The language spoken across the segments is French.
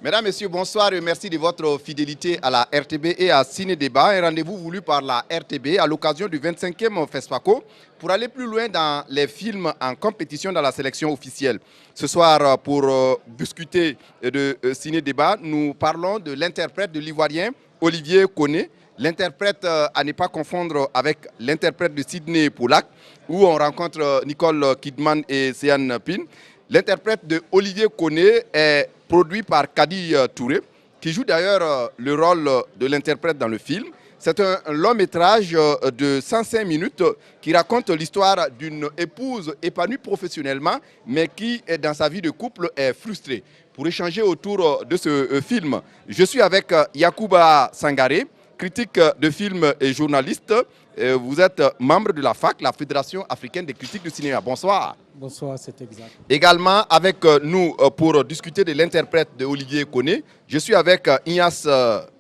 Mesdames, Messieurs, bonsoir et merci de votre fidélité à la RTB et à Ciné Débat, un rendez-vous voulu par la RTB à l'occasion du 25e FESPACO pour aller plus loin dans les films en compétition dans la sélection officielle. Ce soir, pour discuter de Ciné Débat, nous parlons de l'interprète de l'Ivoirien Olivier Koné, l'interprète à ne pas confondre avec l'interprète de Sidney Pollack, où on rencontre Nicole Kidman et Sean Penn. L'interprète de Olivier Koné est produit par Kadi Touré, qui joue d'ailleurs le rôle de l'interprète dans le film. C'est un long métrage de 105 minutes qui raconte l'histoire d'une épouse épanouie professionnellement, mais qui, dans sa vie de couple, est frustrée. Pour échanger autour de ce film, je suis avec Yacouba Sangaré, critique de films et journaliste. Vous êtes membre de la FAC, la Fédération africaine des critiques du cinéma. Bonsoir. Bonsoir, c'est exact. Également avec nous pour discuter de l'interprète de Olivier Koné, je suis avec Ignace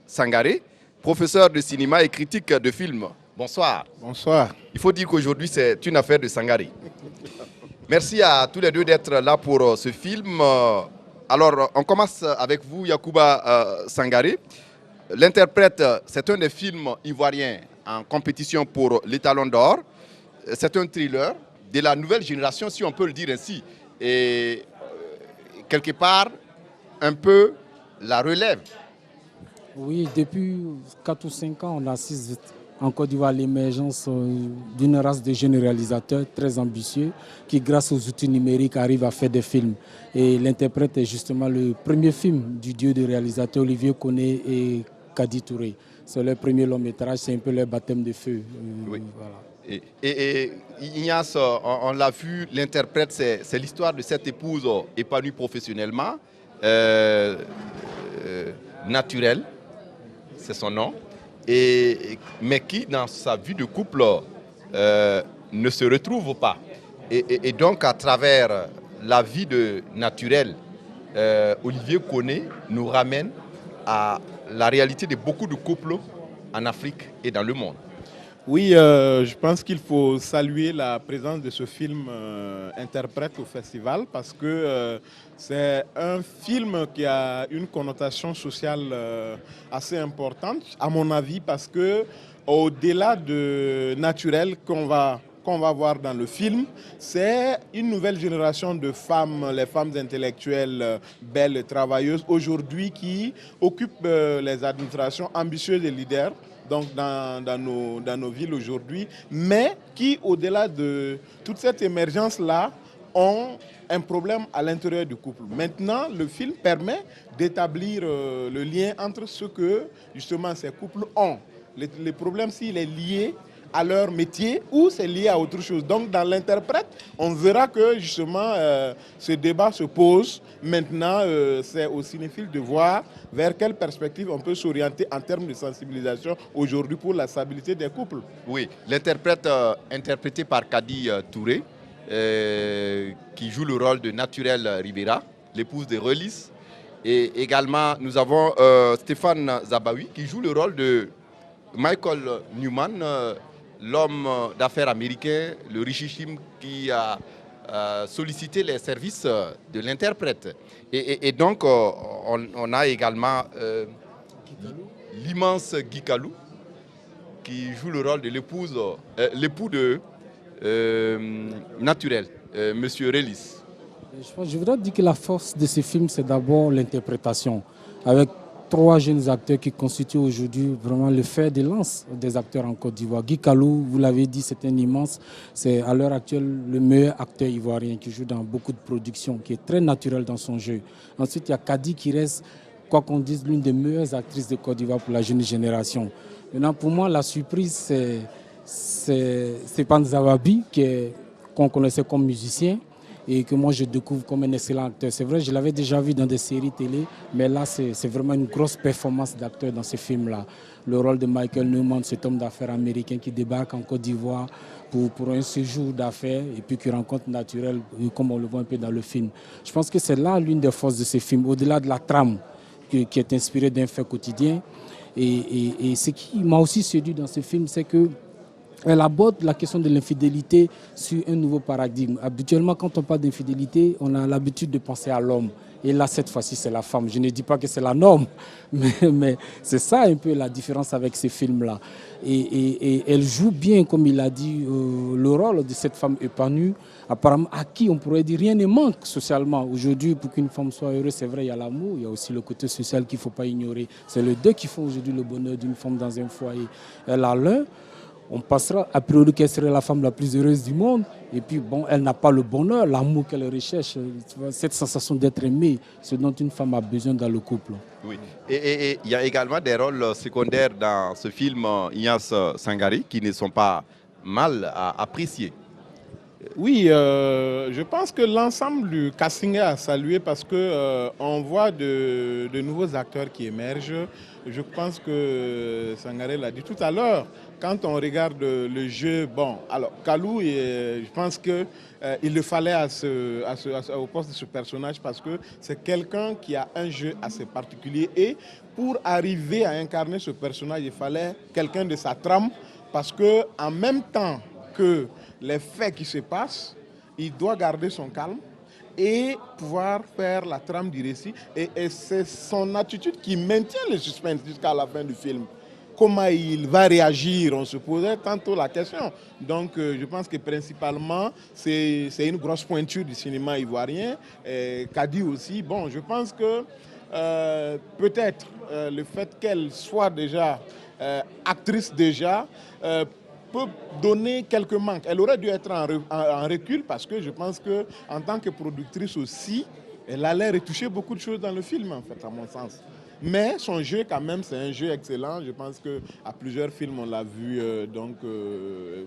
Sangaré, professeur de cinéma et critique de films. Bonsoir. Bonsoir. Il faut dire qu'aujourd'hui c'est une affaire de Sangaré. Merci à tous les deux d'être là pour ce film. Alors on commence avec vous, Yacouba Sangaré. L'interprète, c'est un des films ivoiriens en compétition pour l'Étalon d'Or. C'est un thriller de la nouvelle génération, si on peut le dire ainsi. Et quelque part, un peu la relève. Oui, depuis 4 ou 5 ans, on assiste en Côte d'Ivoire à l'émergence d'une race de jeunes réalisateurs très ambitieux qui, grâce aux outils numériques, arrivent à faire des films. Et l'interprète est justement le premier film du duo de réalisateurs Olivier Koné et Kadi Touré. C'est leur premier long métrage, c'est un peu leur baptême de feu. Oui. Voilà. Et Ignace, on l'a vu, l'interprète, c'est l'histoire de cette épouse épanouie professionnellement, naturelle, c'est son nom, mais qui, dans sa vie de couple, ne se retrouve pas. Et donc, à travers la vie naturelle, Olivier Koné nous ramène à la réalité de beaucoup de couples en Afrique et dans le monde. Oui, je pense qu'il faut saluer la présence de ce film interprète au festival parce que c'est un film qui a une connotation sociale assez importante, à mon avis, parce que au-delà de naturel qu'on va voir dans le film, c'est une nouvelle génération de femmes, les femmes intellectuelles, belles, travailleuses, aujourd'hui qui occupent les administrations ambitieuses et leaders, donc dans nos villes aujourd'hui, mais qui, au-delà de toute cette émergence-là, ont un problème à l'intérieur du couple. Maintenant, le film permet d'établir le lien entre ce que, justement, ces couples ont. Les problèmes, s'il est lié à leur métier ou c'est lié à autre chose. Donc dans l'interprète, on verra que justement ce débat se pose. Maintenant, c'est aux cinéphiles de voir vers quelle perspective on peut s'orienter en termes de sensibilisation aujourd'hui pour la stabilité des couples. Oui, l'interprète interprété par Kadi Touré, qui joue le rôle de Naturel Rivera, l'épouse de Relis. Et également, nous avons Stéphane Zabaoui qui joue le rôle de Michael Newman, l'homme d'affaires américain, le richissime qui a sollicité les services de l'interprète. Et donc, on a également l'immense Guy Kalou qui joue le rôle de l'époux de Naturel, Monsieur Relis. Je voudrais dire que la force de ce film, c'est d'abord l'interprétation. Avec 3 jeunes acteurs qui constituent aujourd'hui vraiment le fer de lance des acteurs en Côte d'Ivoire. Guy Kalou, vous l'avez dit, c'est un immense, c'est à l'heure actuelle le meilleur acteur ivoirien qui joue dans beaucoup de productions, qui est très naturel dans son jeu. Ensuite, il y a Kadi qui reste, quoi qu'on dise, l'une des meilleures actrices de Côte d'Ivoire pour la jeune génération. Maintenant, pour moi, la surprise, c'est Panzawabi, qu'on connaissait comme musicien, et que moi je découvre comme un excellent acteur. C'est vrai, je l'avais déjà vu dans des séries télé, mais là c'est vraiment une grosse performance d'acteur dans ce film-là. Le rôle de Michael Newman, cet homme d'affaires américain qui débarque en Côte d'Ivoire pour un séjour d'affaires et puis qui rencontre Naturel, comme on le voit un peu dans le film. Je pense que c'est là l'une des forces de ce film, au-delà de la trame qui est inspirée d'un fait quotidien. Et ce qui m'a aussi séduit dans ce film, c'est que elle aborde la question de l'infidélité sur un nouveau paradigme. Habituellement, quand on parle d'infidélité, on a l'habitude de penser à l'homme. Et là, cette fois-ci, c'est la femme. Je ne dis pas que c'est la norme, mais c'est ça un peu la différence avec ces films-là. Et elle joue bien, comme il a dit, le rôle de cette femme épanouie, apparemment à qui on pourrait dire rien ne manque socialement. Aujourd'hui, pour qu'une femme soit heureuse, c'est vrai, il y a l'amour, il y a aussi le côté social qu'il ne faut pas ignorer. C'est les deux qui font aujourd'hui le bonheur d'une femme dans un foyer. Elle a l'un. On passera a priori qu'elle serait la femme la plus heureuse du monde. Et puis, bon, elle n'a pas le bonheur, l'amour qu'elle recherche, tu vois, cette sensation d'être aimée, ce dont une femme a besoin dans le couple. Oui. Et il y a également des rôles secondaires dans ce film Ignace Sangari qui ne sont pas mal à apprécier. Oui, je pense que l'ensemble du casting est à saluer parce que on voit de nouveaux acteurs qui émergent. Je pense que Sangaré l'a dit tout à l'heure. Quand on regarde le jeu, bon, alors Kalou, je pense que il le fallait au poste de ce personnage parce que c'est quelqu'un qui a un jeu assez particulier et pour arriver à incarner ce personnage, il fallait quelqu'un de sa trame parce que en même temps que les faits qui se passent, il doit garder son calme et pouvoir faire la trame du récit. Et c'est son attitude qui maintient le suspense jusqu'à la fin du film. Comment il va réagir, on se posait tantôt la question. Donc je pense que principalement, c'est une grosse pointure du cinéma ivoirien. Kadi aussi, bon, je pense que peut-être le fait qu'elle soit déjà actrice déjà, peut donner quelques manques. Elle aurait dû être en recul parce que je pense qu'en tant que productrice aussi, elle allait retoucher beaucoup de choses dans le film, en fait, à mon sens. Mais son jeu, quand même, c'est un jeu excellent. Je pense qu'à plusieurs films, on l'a vu.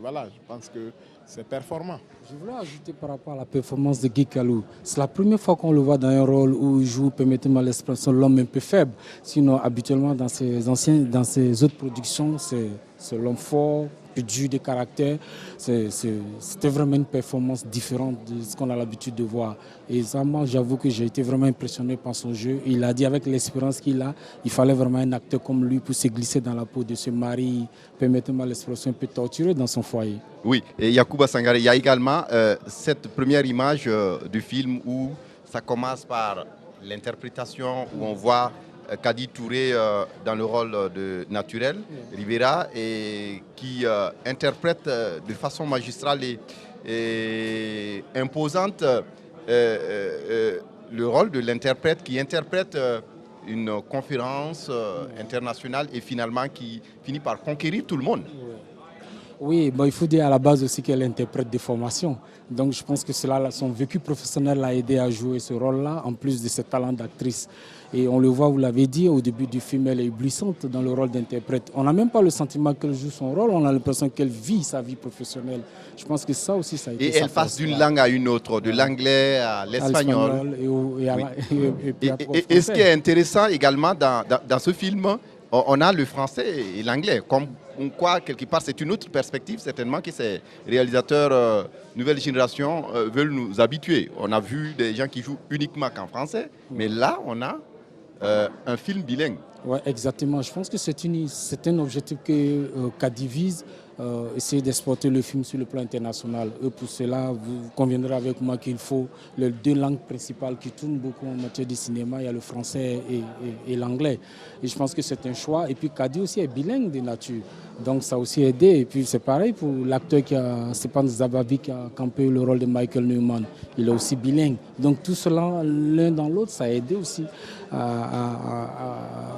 Voilà, je pense que c'est performant. Je voulais ajouter par rapport à la performance de Guy Kalou. C'est la première fois qu'on le voit dans un rôle où il joue, permettez-moi l'expression, l'homme un peu faible. Sinon, habituellement, dans ses autres productions, c'est l'homme fort, plus dur de caractère. C'était vraiment une performance différente de ce qu'on a l'habitude de voir. Et ça, moi, j'avoue que j'ai été vraiment impressionné par son jeu. Il a dit avec l'expérience qu'il a, il fallait vraiment un acteur comme lui pour se glisser dans la peau de ce mari, permettez-moi l'expression, un peu torturé dans son foyer. Oui, et Yacouba Sangaré, il y a également cette première image du film où ça commence par l'interprétation, où on voit Kadi Touré dans le rôle de Naturel, Rivera, et qui interprète de façon magistrale et imposante le rôle de l'interprète qui interprète une conférence internationale et finalement qui finit par conquérir tout le monde. Oui, bon, il faut dire à la base aussi qu'elle interprète des formations. Donc je pense que son vécu professionnel l'a aidé à jouer ce rôle-là, en plus de ses talents d'actrice. Et on le voit, vous l'avez dit, au début du film, elle est éblouissante dans le rôle d'interprète. On n'a même pas le sentiment qu'elle joue son rôle, on a l'impression qu'elle vit sa vie professionnelle. Je pense que ça aussi, ça a été... Et elle passe d'une langue à une autre, de l'anglais à l'espagnol. Et ce qui est intéressant également dans ce film, on a le français et l'anglais. Comme quoi, quelque part, c'est une autre perspective, certainement, que ces réalisateurs nouvelle génération veulent nous habituer. On a vu des gens qui jouent uniquement qu'en français, mais là, on a un film bilingue. Oui, exactement. Je pense que c'est un objectif que Kadi vise, essayer d'exporter le film sur le plan international. Et pour cela, vous conviendrez avec moi qu'il faut les deux langues principales qui tournent beaucoup en matière de cinéma. Il y a le français et l'anglais. Et je pense que c'est un choix. Et puis Kadi aussi est bilingue de nature. Donc ça a aussi aidé. Et puis c'est pareil pour l'acteur Stepan Zabavi qui a campé le rôle de Michael Newman. Il est aussi bilingue. Donc tout cela, l'un dans l'autre, ça a aidé aussi.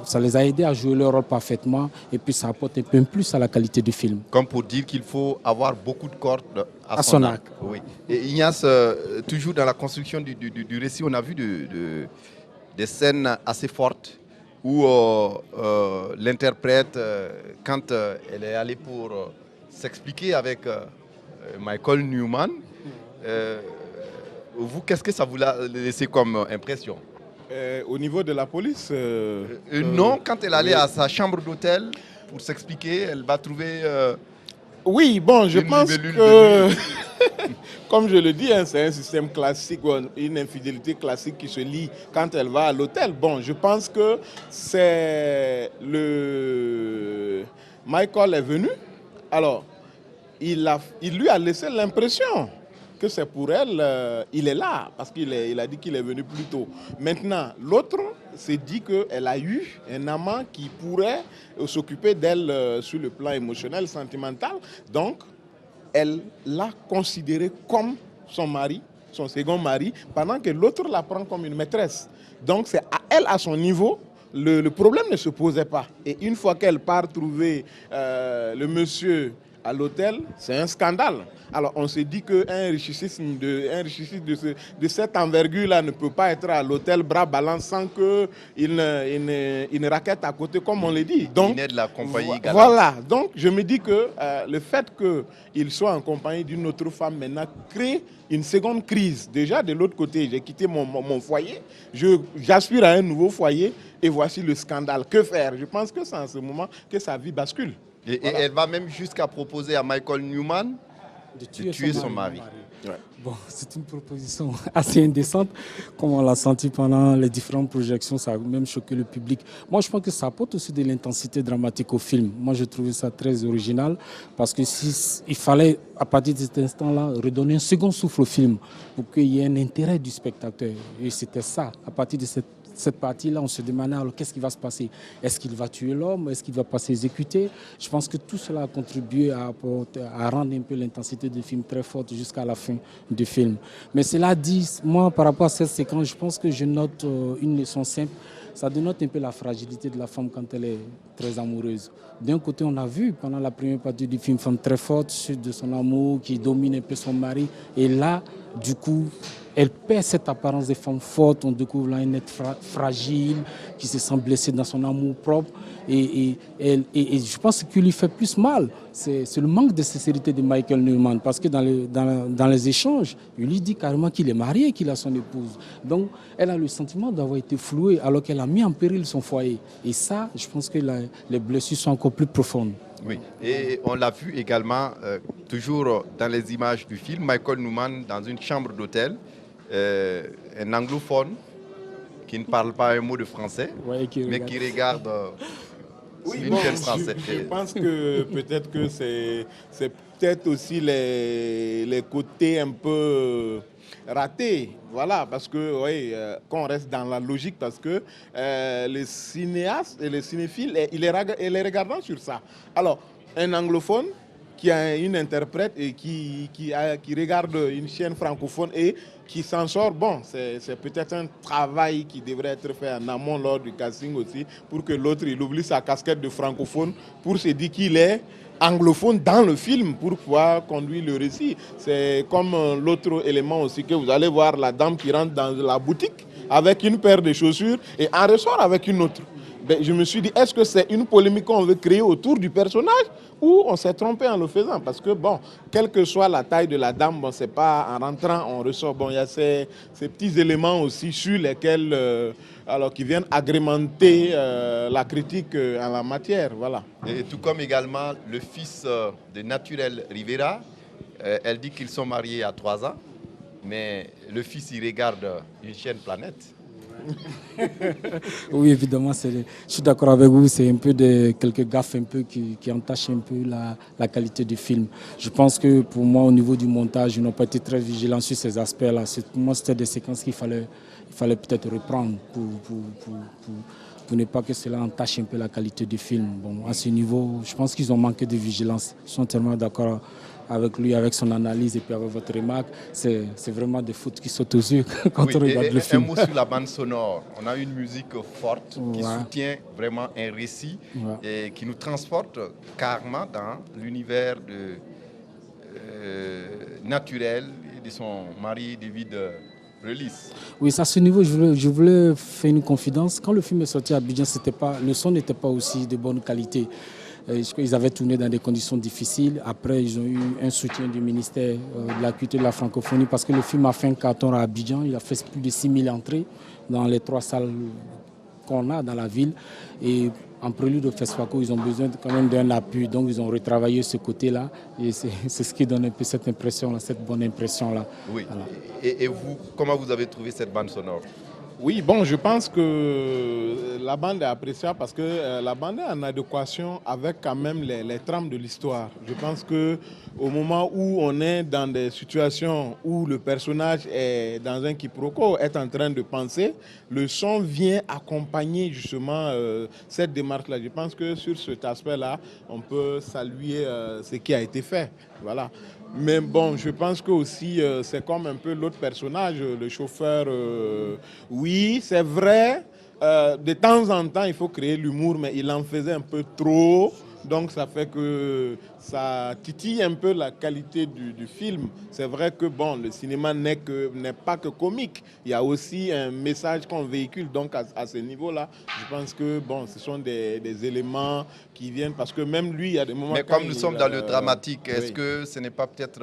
Ça les a aidés à jouer leur rôle parfaitement. Et puis ça apporte un peu plus à la qualité du film. Comme pour dire qu'il faut avoir beaucoup de cordes à son arc. Oui. Et Ignace, toujours dans la construction du récit, on a vu des scènes assez fortes où l'interprète, quand elle est allée pour s'expliquer avec Michael Newman, vous, qu'est-ce que ça vous a laissé comme impression? Au niveau de la police non, quand elle allait à sa chambre d'hôtel pour s'expliquer, elle va trouver... oui, bon, je pense que, comme je le dis, hein, c'est un système classique, une infidélité classique qui se lie quand elle va à l'hôtel. Bon, je pense que c'est Michael est venu, alors il lui a laissé l'impression que c'est pour elle, il est là, parce qu'il a dit qu'il est venu plus tôt. Maintenant, l'autre s'est dit qu'elle a eu un amant qui pourrait s'occuper d'elle sur le plan émotionnel, sentimental. Donc, elle l'a considéré comme son mari, son second mari, pendant que l'autre la prend comme une maîtresse. Donc, c'est à elle, à son niveau, le problème ne se posait pas. Et une fois qu'elle part trouver le monsieur à l'hôtel, c'est un scandale. Alors on se dit qu'un richissime de cette envergure-là ne peut pas être à l'hôtel bras ballants sans qu'il ne raquette à côté, comme on le dit. Donc, il est de la compagnie galante. Voilà, donc je me dis que le fait qu'il soit en compagnie d'une autre femme maintenant crée une seconde crise. Déjà de l'autre côté, j'ai quitté mon foyer, j'aspire à un nouveau foyer et voici le scandale. Que faire? Je pense que c'est en ce moment que sa vie bascule. Et elle va même jusqu'à proposer à Michael Newman de tuer son mari. Ouais. Bon, c'est une proposition assez indécente, comme on l'a senti pendant les différentes projections, ça a même choqué le public. Moi, je pense que ça apporte aussi de l'intensité dramatique au film. Moi, j'ai trouvé ça très original, parce que il fallait, à partir de cet instant-là, redonner un second souffle au film, pour qu'il y ait un intérêt du spectateur. Et c'était ça, à partir de cette partie-là, on se demandait alors qu'est-ce qui va se passer? Est-ce qu'il va tuer l'homme? Est-ce qu'il ne va pas s'exécuter? Je pense que tout cela a contribué à rendre un peu l'intensité du film très forte jusqu'à la fin du film. Mais cela dit, moi, par rapport à cette séquence, je pense que je note une leçon simple. Ça dénote un peu la fragilité de la femme quand elle est très amoureuse. D'un côté, on a vu pendant la première partie du film une femme très forte, sûre de son amour, qui domine un peu son mari. Et là, du coup, elle perd cette apparence de femme forte. On découvre là une être fragile, qui se sent blessée dans son amour propre. Et je pense que ce qui lui fait plus mal, c'est le manque de sincérité de Michael Newman. Parce que dans les échanges, il lui dit carrément qu'il est marié, qu'il a son épouse. Donc, elle a le sentiment d'avoir été flouée alors qu'elle a mis en péril son foyer. Et ça, je pense que les blessures sont encore plus profondes. Oui, et on l'a vu également, toujours dans les images du film, Michael Newman dans une chambre d'hôtel, un anglophone qui ne parle pas un mot de français, ouais, mais qui regarde une chaîne française. Je pense que peut-être que c'est peut-être aussi les côtés un peu ratés, voilà, parce que quand on reste dans la logique, parce que les cinéastes et les cinéphiles, ils les regardent sur ça. Alors, un anglophone qui a une interprète et qui regarde une chaîne francophone et qui s'en sort, bon, c'est peut-être un travail qui devrait être fait en amont lors du casting aussi, pour que l'autre, il oublie sa casquette de francophone pour se dire qu'il est anglophone dans le film pour pouvoir conduire le récit. C'est comme l'autre élément aussi que vous allez voir la dame qui rentre dans la boutique avec une paire de chaussures et en ressort avec une autre. Ben, je me suis dit, est-ce que c'est une polémique qu'on veut créer autour du personnage ou on s'est trompé en le faisant? Parce que, bon, quelle que soit la taille de la dame, bon, c'est pas en rentrant, on ressort. Bon, il y a ces petits éléments aussi sur lesquels, qui viennent agrémenter la critique en la matière. Voilà. Et tout comme également le fils de Naturel Rivera, elle dit qu'ils sont mariés à 3 ans, mais le fils, il regarde une chaîne Planète. Oui, évidemment, je suis d'accord avec vous, c'est un peu quelques gaffes un peu qui entachent un peu la qualité du film. Je pense que pour moi, au niveau du montage, ils n'ont pas été très vigilants sur ces aspects-là. Pour moi, c'était des séquences qu'il fallait peut-être reprendre pour ne pas que cela entache un peu la qualité du film. Bon, à ce niveau, je pense qu'ils ont manqué de vigilance. Je suis entièrement d'accord avec lui, avec son analyse et puis avec votre remarque. C'est vraiment des fautes qui sautent aux yeux quand on regarde le film. Un mot sur la bande sonore. On a une musique forte qui soutient vraiment un récit et qui nous transporte carrément dans l'univers naturel de son mari David Relis. Oui, à ce niveau, je voulais faire une confidence. Quand le film est sorti à Abidjan, le son n'était pas aussi de bonne qualité. Ils avaient tourné dans des conditions difficiles. Après, ils ont eu un soutien du ministère de la culture et de la francophonie parce que le film a fait un carton à Abidjan. Il a fait plus de 6000 entrées dans les 3 salles qu'on a dans la ville. Et en prélude au FESPACO, ils ont besoin quand même d'un appui. Donc, ils ont retravaillé ce côté-là. Et c'est ce qui donne un peu cette impression-là, cette bonne impression-là. Oui. Voilà. Et vous, comment vous avez trouvé cette bande sonore? Oui, bon, je pense que la bande est appréciable parce que la bande est en adéquation avec quand même les trames de l'histoire. Je pense que au moment où on est dans des situations où le personnage est dans un quiproquo, est en train de penser, le son vient accompagner justement cette démarche-là. Je pense que sur cet aspect-là, on peut saluer ce qui a été fait. Voilà. Mais bon, je pense que aussi c'est comme un peu l'autre personnage, le chauffeur. Oui, c'est vrai. De temps en temps, il faut créer l'humour, mais il en faisait un peu trop. Donc ça fait que ça titille un peu la qualité du film. C'est vrai que bon, le cinéma n'est pas que comique. Il y a aussi un message qu'on véhicule. Donc à ce niveau-là, je pense que bon, ce sont des éléments qui viennent parce que même lui, il y a des moments. Mais comme nous sommes dans le dramatique, est-ce oui. que ce n'est pas peut-être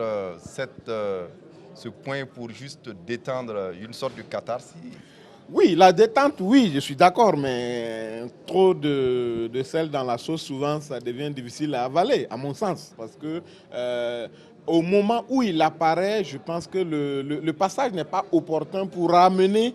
ce point pour juste détendre une sorte de catharsis? Oui, la détente, oui, je suis d'accord, mais trop de sel dans la sauce, souvent, ça devient difficile à avaler, à mon sens. Parce que au moment où il apparaît, je pense que le passage n'est pas opportun pour ramener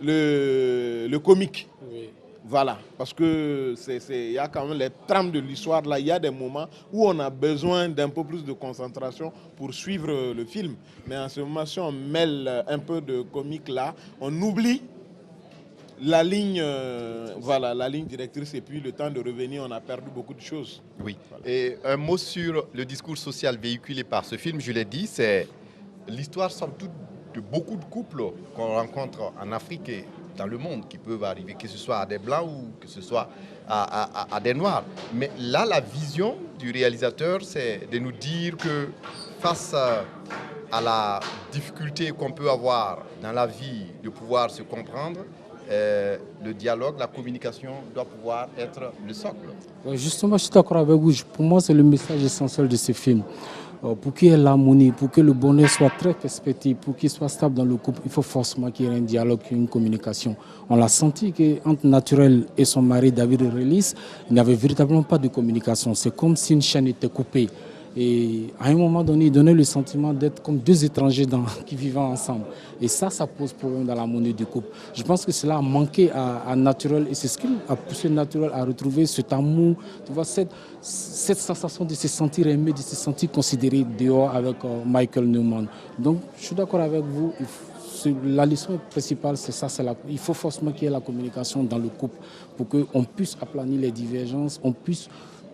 le comique. Oui. Voilà, parce que il y a quand même les trames de l'histoire, là, il y a des moments où on a besoin d'un peu plus de concentration pour suivre le film. Mais en ce moment, si on mêle un peu de comique là, on oublie la ligne, voilà, la ligne directrice et puis le temps de revenir, on a perdu beaucoup de choses. Oui. Voilà. Et un mot sur le discours social véhiculé par ce film, je l'ai dit, c'est l'histoire, somme toute, de beaucoup de couples qu'on rencontre en Afrique et dans le monde qui peuvent arriver, que ce soit à des Blancs ou que ce soit à des Noirs. Mais là, la vision du réalisateur, c'est de nous dire que face à la difficulté qu'on peut avoir dans la vie de pouvoir se comprendre, le dialogue, la communication doit pouvoir être le socle. Justement, je suis d'accord avec vous. Pour moi, c'est le message essentiel de ce film. Pour qu'il y ait l'harmonie, pour que le bonheur soit très perspective, pour qu'il soit stable dans le couple, il faut forcément qu'il y ait un dialogue, une communication. On l'a senti qu'entre Naturel et son mari, David Relis, il n'y avait véritablement pas de communication. C'est comme si une chaîne était coupée. Et à un moment donné, il donnait le sentiment d'être comme deux étrangers qui vivaient ensemble. Et ça pose problème dans l'harmonie du couple. Je pense que cela a manqué à Naturel et c'est ce qui a poussé Naturel à retrouver cet amour, tu vois, cette sensation de se sentir aimé, de se sentir considéré dehors avec Michael Newman. Donc, je suis d'accord avec vous. La leçon principale, c'est ça. Il faut forcément qu'il y ait la communication dans le couple pour qu'on puisse aplanir les divergences, on puisse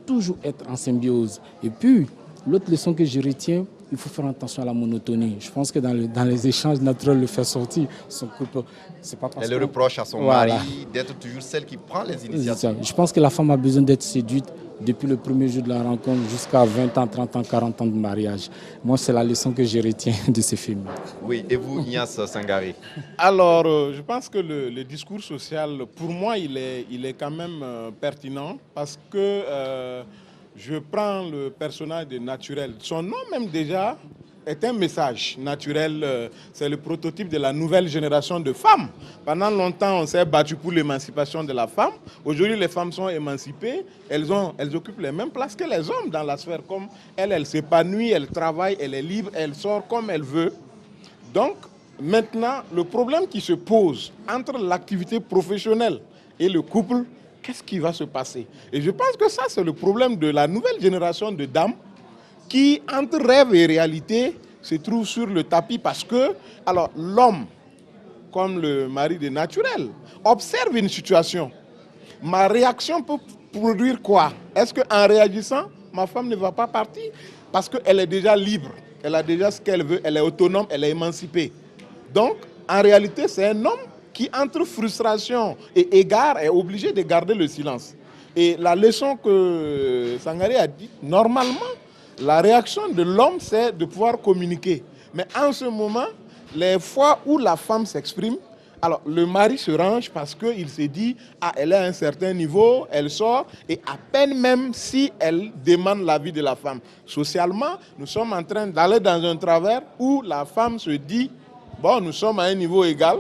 toujours être en symbiose. Et puis, l'autre leçon que je retiens, il faut faire attention à la monotonie. Je pense que dans les échanges naturels, le faire sortir son couple, c'est pas parce Elle reproche à son mari d'être toujours celle qui prend les initiatives. Je pense que la femme a besoin d'être séduite depuis le premier jour de la rencontre jusqu'à 20 ans, 30 ans, 40 ans de mariage. Moi, c'est la leçon que je retiens de ce film. Oui, et vous, Ignace Sangaré? Alors, je pense que le discours social, pour moi, il est quand même pertinent parce que je prends le personnage de Naturel. Son nom même déjà est un message. Naturel, c'est le prototype de la nouvelle génération de femmes. Pendant longtemps, on s'est battu pour l'émancipation de la femme. Aujourd'hui, les femmes sont émancipées. Elles occupent les mêmes places que les hommes dans la sphère. Comme elle s'épanouit, elle travaille, elle est libre, elle sort comme elle veut. Donc, maintenant, le problème qui se pose entre l'activité professionnelle et le couple, qu'est-ce qui va se passer? Et je pense que ça, c'est le problème de la nouvelle génération de dames qui, entre rêve et réalité, se trouve sur le tapis parce que, alors, l'homme, comme le mari de Naturel, observe une situation. Ma réaction peut produire quoi? Est-ce qu'en réagissant, ma femme ne va pas partir? Parce qu'elle est déjà libre, elle a déjà ce qu'elle veut, elle est autonome, elle est émancipée. Donc, en réalité, c'est un homme qui, entre frustration et égard, est obligé de garder le silence. Et la leçon que Sangaré a dit, normalement, la réaction de l'homme, c'est de pouvoir communiquer. Mais en ce moment, les fois où la femme s'exprime, alors le mari se range parce qu'il se dit, ah, elle est à un certain niveau, elle sort, et à peine même si elle demande l'avis de la femme. Socialement, nous sommes en train d'aller dans un travers où la femme se dit, bon, nous sommes à un niveau égal,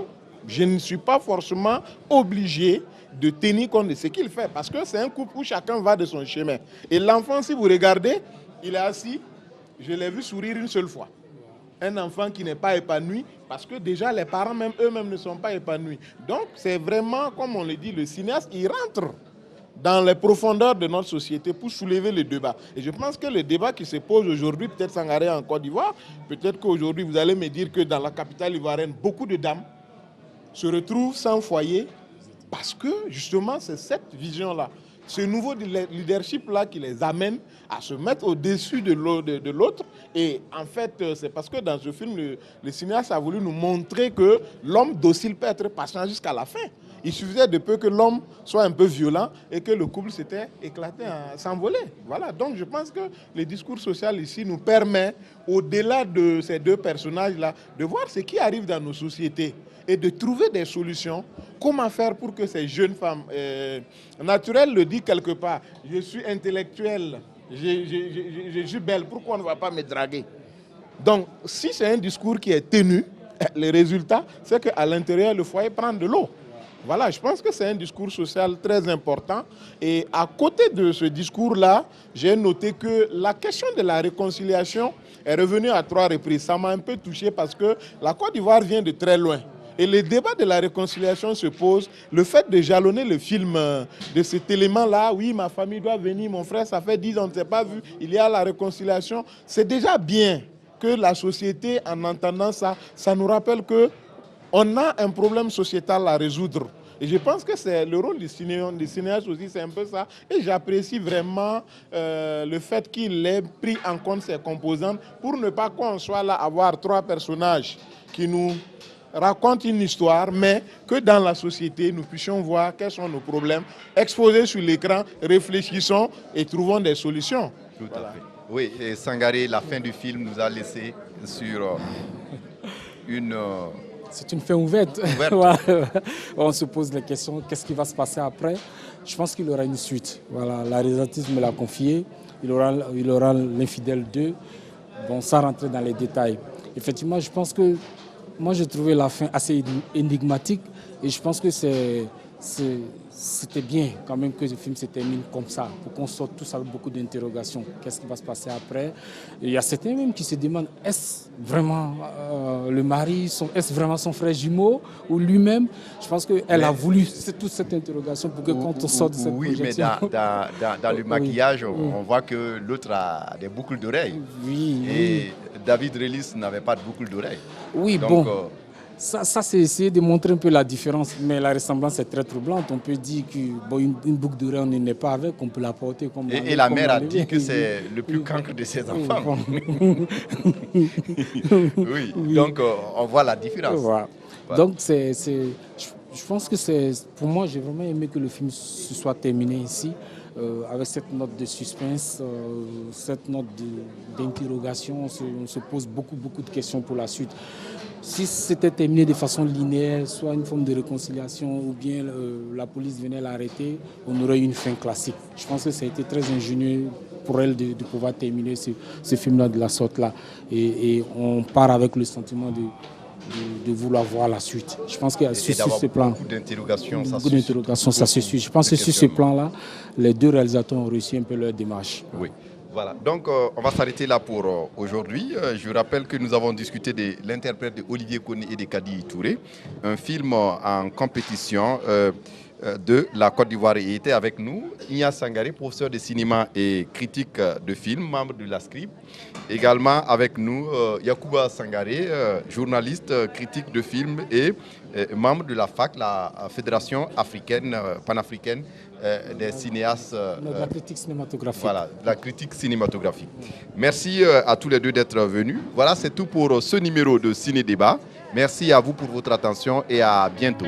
je ne suis pas forcément obligé de tenir compte de ce qu'il fait, parce que c'est un couple où chacun va de son chemin. Et l'enfant, si vous regardez, il est assis, je l'ai vu sourire une seule fois. Un enfant qui n'est pas épanoui, Parce que déjà, les parents même eux-mêmes ne sont pas épanouis. Donc, c'est vraiment, comme on le dit, le cinéaste, il rentre dans les profondeurs de notre société pour soulever le débat. Et je pense que le débat qui se pose aujourd'hui, peut-être Sangaré en Côte d'Ivoire, peut-être qu'aujourd'hui, vous allez me dire que dans la capitale ivoirienne, beaucoup de dames se retrouvent sans foyer parce que, justement, c'est cette vision-là, ce nouveau leadership-là qui les amène à se mettre au-dessus de l'autre. Et en fait, c'est parce que dans ce film, le cinéaste a voulu nous montrer que l'homme docile peut être patient jusqu'à la fin. Il suffisait de peu que l'homme soit un peu violent et que le couple s'était éclaté, s'envoler. Voilà, donc je pense que le discours social ici nous permet, au-delà de ces deux personnages-là, de voir ce qui arrive dans nos sociétés et de trouver des solutions. Comment faire pour que ces jeunes femmes... Naturel le dit quelque part, je suis intellectuelle, je suis belle, pourquoi on ne va pas me draguer? Donc, si c'est un discours qui est tenu, le résultat, c'est qu'à l'intérieur, le foyer prend de l'eau. Voilà, je pense que c'est un discours social très important. Et à côté de ce discours-là, j'ai noté que la question de la réconciliation est revenue à 3 reprises. Ça m'a un peu touché parce que la Côte d'Ivoire vient de très loin. Et le débat de la réconciliation se pose. Le fait de jalonner le film de cet élément-là, oui, ma famille doit venir, mon frère, ça fait 10 ans, on ne s'est pas vu, il y a la réconciliation. C'est déjà bien que la société, en entendant ça, ça nous rappelle qu'on a un problème sociétal à résoudre. Et je pense que c'est le rôle du cinéaste aussi, c'est un peu ça. Et j'apprécie vraiment le fait qu'il ait pris en compte ces composantes pour ne pas qu'on soit là à avoir 3 personnages qui nous racontent une histoire, mais que dans la société, nous puissions voir quels sont nos problèmes, exposés sur l'écran, réfléchissons et trouvons des solutions. Tout à fait. Oui, et Sangaré, la fin du film nous a laissé sur une... C'est une fin ouverte. On se pose la question, qu'est-ce qui va se passer après? Je pense qu'il y aura une suite. Voilà, la réalisatrice me l'a confié. Il aura l'Infidèle 2. Bon, sans rentrer dans les détails. Effectivement, je pense que moi, j'ai trouvé la fin assez énigmatique. Et je pense que c'était bien quand même que le film se termine comme ça, pour qu'on sorte tous avec beaucoup d'interrogations. Qu'est-ce qui va se passer après? Et il y a certains même qui se demandent, est-ce vraiment le mari, est-ce vraiment son frère jumeau ou lui-même? Je pense qu'elle a voulu toute cette interrogation pour que quand on sort de cette projection... Oui, mais dans le maquillage, on voit que l'autre a des boucles d'oreilles. Oui, et David Relis n'avait pas de boucles d'oreilles. Oui, donc, bon... Ça c'est essayer de montrer un peu la différence, mais la ressemblance est très troublante. On peut dire qu'une boucle d'oreille, on n'est pas avec, on peut la porter comme... Et la mère a dit que c'est le plus cancre de ses enfants. Oui, donc on voit la différence. Voilà. Donc je pense que pour moi, j'ai vraiment aimé que le film se soit terminé ici, avec cette note de suspense, cette note d'interrogation. On se pose beaucoup de questions pour la suite. Si c'était terminé de façon linéaire, soit une forme de réconciliation ou bien la police venait l'arrêter, on aurait eu une fin classique. Je pense que ça a été très ingénieux pour elle de pouvoir terminer ce film-là de la sorte-là. Et on part avec le sentiment de vouloir voir la suite. Je pense que sur ce plan... Beaucoup d'interrogations, ça se suit. Je pense que sur ce plan-là, les 2 réalisateurs ont réussi un peu leur démarche. Oui. Voilà, donc on va s'arrêter là pour aujourd'hui. Je rappelle que nous avons discuté de l'interprète de Olivier Koné et de Kadi Touré, un film en compétition de la Côte d'Ivoire. Il était avec nous Ignace Sangaré, professeur de cinéma et critique de films, membre de la SCRIP. Également avec nous Yacouba Sangaré, journaliste, critique de films et membre de la FAC, la Fédération africaine, panafricaine des cinéastes. De la critique cinématographique. Voilà, la critique cinématographique. Merci à tous les deux d'être venus. Voilà, c'est tout pour ce numéro de Ciné Débat. Merci à vous pour votre attention et à bientôt.